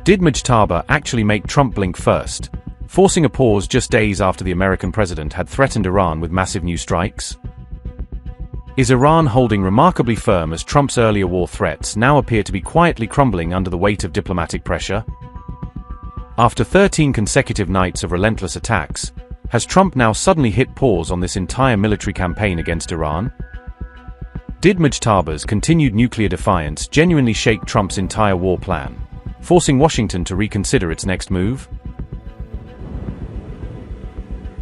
Did Mojtaba actually make Trump blink first, forcing a pause just days after the American president had threatened Iran with massive new strikes? Is Iran holding remarkably firm as Trump's earlier war threats now appear to be quietly crumbling under the weight of diplomatic pressure? After 13 consecutive nights of relentless attacks, has Trump now suddenly hit pause on this entire military campaign against Iran? Did Mojtaba's continued nuclear defiance genuinely shake Trump's entire war plan, forcing Washington to reconsider its next move?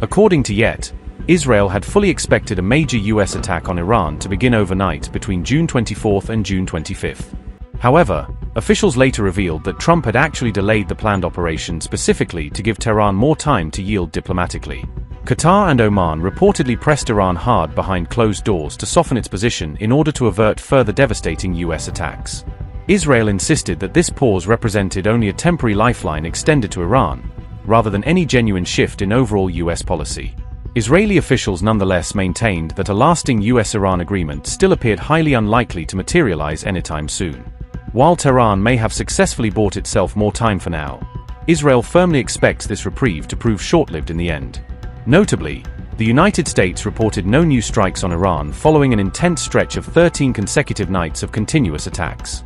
According to Ynet, Israel had fully expected a major US attack on Iran to begin overnight between June 24 and June 25. However, officials later revealed that Trump had actually delayed the planned operation specifically to give Tehran more time to yield diplomatically. Qatar and Oman reportedly pressed Iran hard behind closed doors to soften its position in order to avert further devastating US attacks. Israel insisted that this pause represented only a temporary lifeline extended to Iran, rather than any genuine shift in overall US policy. Israeli officials nonetheless maintained that a lasting US-Iran agreement still appeared highly unlikely to materialize anytime soon. While Tehran may have successfully bought itself more time for now, Israel firmly expects this reprieve to prove short-lived in the end. Notably, the United States reported no new strikes on Iran following an intense stretch of 13 consecutive nights of continuous attacks.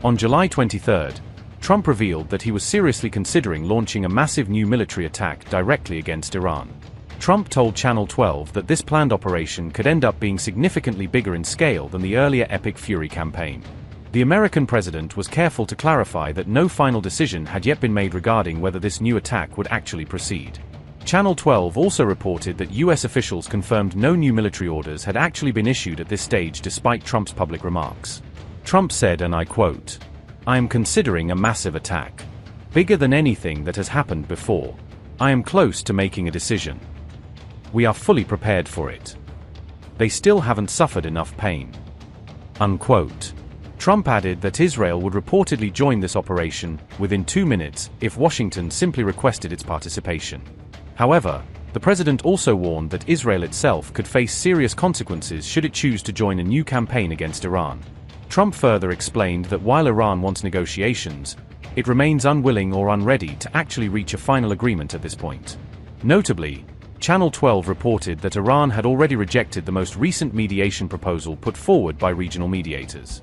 On July 23, Trump revealed that he was seriously considering launching a massive new military attack directly against Iran. Trump told Channel 12 that this planned operation could end up being significantly bigger in scale than the earlier Epic Fury campaign. The American president was careful to clarify that no final decision had yet been made regarding whether this new attack would actually proceed. Channel 12 also reported that US officials confirmed no new military orders had actually been issued at this stage despite Trump's public remarks. Trump said, and I quote, "I am considering a massive attack. Bigger than anything that has happened before. I am close to making a decision. We are fully prepared for it. They still haven't suffered enough pain." Unquote. Trump added that Israel would reportedly join this operation within 2 minutes if Washington simply requested its participation. However, the president also warned that Israel itself could face serious consequences should it choose to join a new campaign against Iran. Trump further explained that while Iran wants negotiations, it remains unwilling or unready to actually reach a final agreement at this point. Notably, Channel 12 reported that Iran had already rejected the most recent mediation proposal put forward by regional mediators.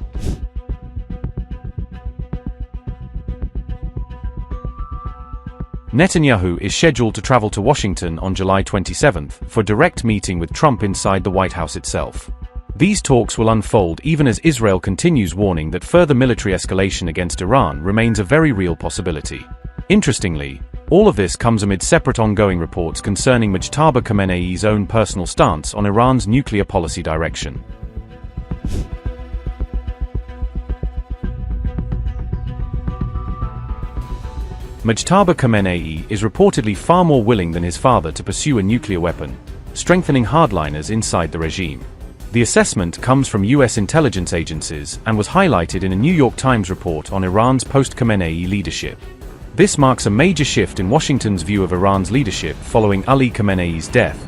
Netanyahu is scheduled to travel to Washington on July 27 for a direct meeting with Trump inside the White House itself. These talks will unfold even as Israel continues warning that further military escalation against Iran remains a very real possibility. Interestingly, all of this comes amid separate ongoing reports concerning Mojtaba Khamenei's own personal stance on Iran's nuclear policy direction. Mojtaba Khamenei is reportedly far more willing than his father to pursue a nuclear weapon, strengthening hardliners inside the regime. The assessment comes from US intelligence agencies and was highlighted in a New York Times report on Iran's post-Khamenei leadership. This marks a major shift in Washington's view of Iran's leadership following Ali Khamenei's death.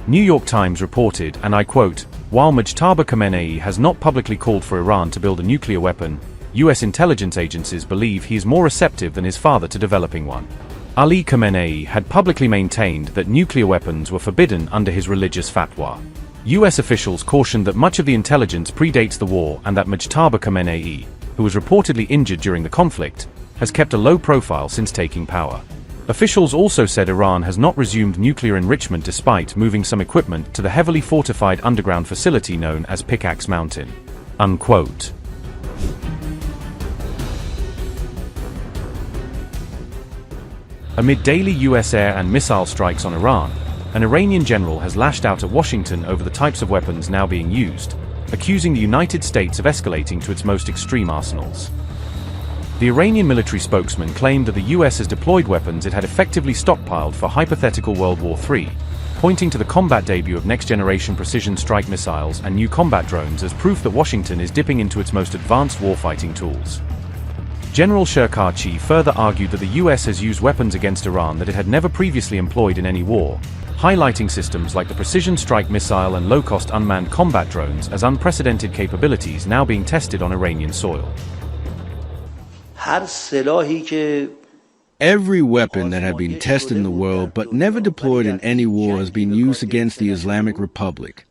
New York Times reported, and I quote, "While Mojtaba Khamenei has not publicly called for Iran to build a nuclear weapon, US intelligence agencies believe he is more receptive than his father to developing one." Ali Khamenei had publicly maintained that nuclear weapons were forbidden under his religious fatwa. US officials cautioned that much of the intelligence predates the war and that Mojtaba Khamenei, who was reportedly injured during the conflict, has kept a low profile since taking power. Officials also said Iran has not resumed nuclear enrichment despite moving some equipment to the heavily fortified underground facility known as Pickaxe Mountain. Unquote. Amid daily US air and missile strikes on Iran, an Iranian general has lashed out at Washington over the types of weapons now being used, accusing the United States of escalating to its most extreme arsenals. The Iranian military spokesman claimed that the US has deployed weapons it had effectively stockpiled for hypothetical World War III, pointing to the combat debut of next-generation precision strike missiles and new combat drones as proof that Washington is dipping into its most advanced warfighting tools. General Sherkachi further argued that the US has used weapons against Iran that it had never previously employed in any war, highlighting systems like the precision strike missile and low-cost unmanned combat drones as unprecedented capabilities now being tested on Iranian soil. Every weapon that had been tested in the world but never deployed in any war has been used against the Islamic Republic.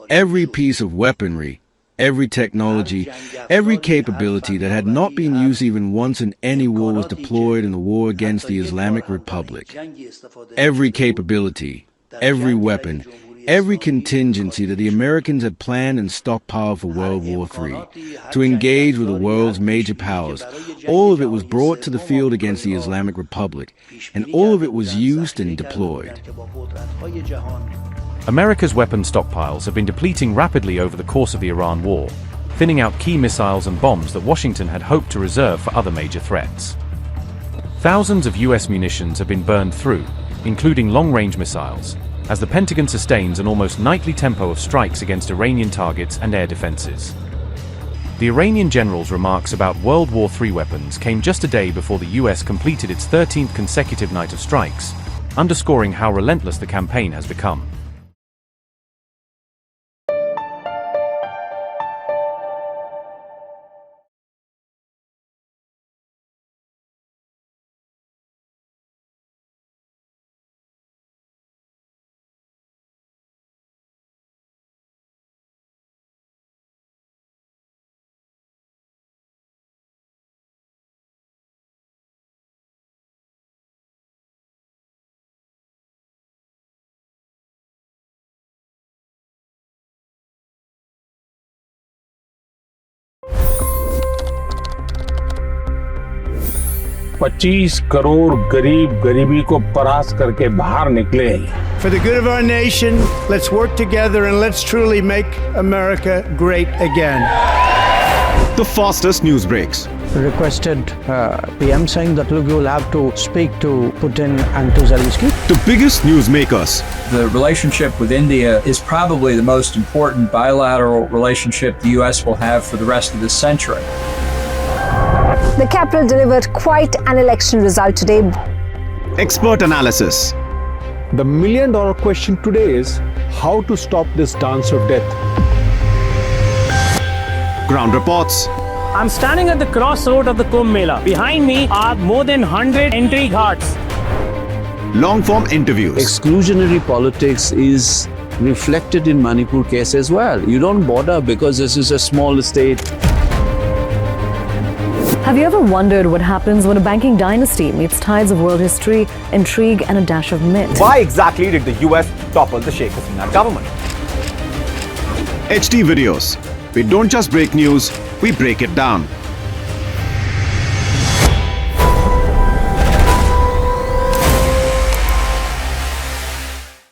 Every piece of weaponry, every technology, every capability that had not been used even once in any war was deployed in the war against the Islamic Republic. Every capability, every weapon, every contingency that the Americans had planned and stockpiled for World War III to engage with the world's major powers, all of it was brought to the field against the Islamic Republic, and all of it was used and deployed. America's weapon stockpiles have been depleting rapidly over the course of the Iran war, thinning out key missiles and bombs that Washington had hoped to reserve for other major threats. Thousands of US munitions have been burned through, including long-range missiles, as the Pentagon sustains an almost nightly tempo of strikes against Iranian targets and air defenses. The Iranian general's remarks about World War III weapons came just a day before the US completed its 13th consecutive night of strikes, underscoring how relentless the campaign has become. $25 crore गरीब गरीबी को परास्त करके बाहर निकले। For the good of our nation, let's work together and let's truly make America great again. The fastest news breaks. Requested PM saying that look, you will have to speak to Putin and to Zelensky. The biggest news makers. The relationship with India is probably the most important bilateral relationship the U.S. will have for the rest of this century. The capital delivered quite an election result today. Expert analysis. The million-dollar question today is how to stop this dance of death. Ground reports. I'm standing at the crossroad of the Kumbh Mela. Behind me are more than 100 entry ghats. Long-form interviews. Exclusionary politics is reflected in Manipur case as well. You don't bother because this is a small state. Have you ever wondered what happens when a banking dynasty meets tides of world history, intrigue, and a dash of myth? Why exactly did the US topple the Sheikh Hasina government? HT videos. We don't just break news, we break it down.